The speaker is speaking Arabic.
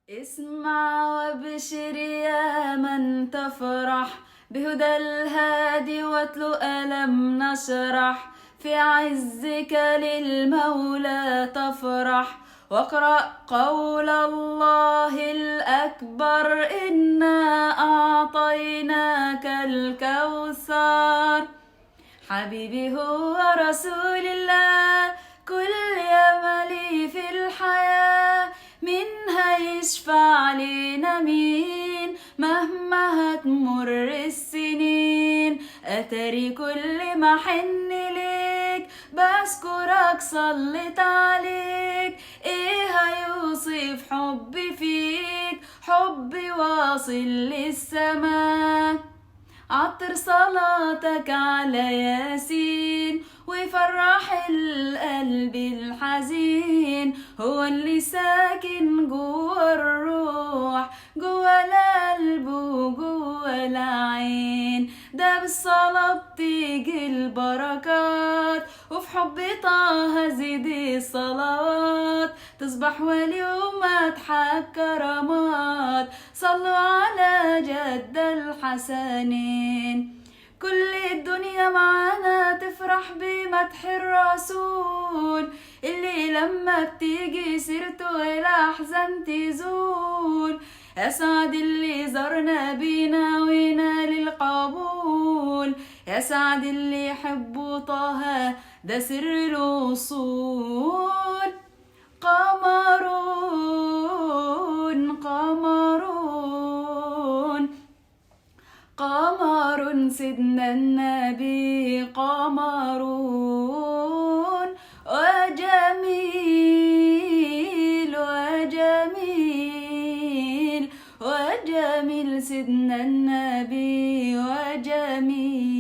اسمع وابشر يا من تفرح بهدى الهادي واتلو ألم نشرح في عزك للمولى تفرح واقرأ قول الله الأكبر إنا أعطيناك الكوثر. حبيبي هو رسول الله كل أملي في الحياة منها يشفع لينا مين مهما هتمر السنين. أتري كل ما حن ليك بذكرك صليت عليك ايه هيوصف حبي فيك حبي واصل للسماء. عطر صلاتك على ياسين ويفرح القلب الحزين. هو اللي ساكن جوا الروح جوا القلب وجوا العين. ده بالصلاة بتيجي البركات وفي حب طه زيد الصلوات. تصبح واليوم اضحك كرامات صلوا على جد الحسنين. كل الدنيا معانا تفرح بمدح الرسول اللي لما بتيجي سيرته الأحزان تزول. أسعد اللي زرنا بينا وينال القبول. يسعد اللي يحب طه ده سر الوصول. قمرون قمرون قمر سيدنا النبي قمرون وجميل وجميل وجميل سيدنا النبي وجميل.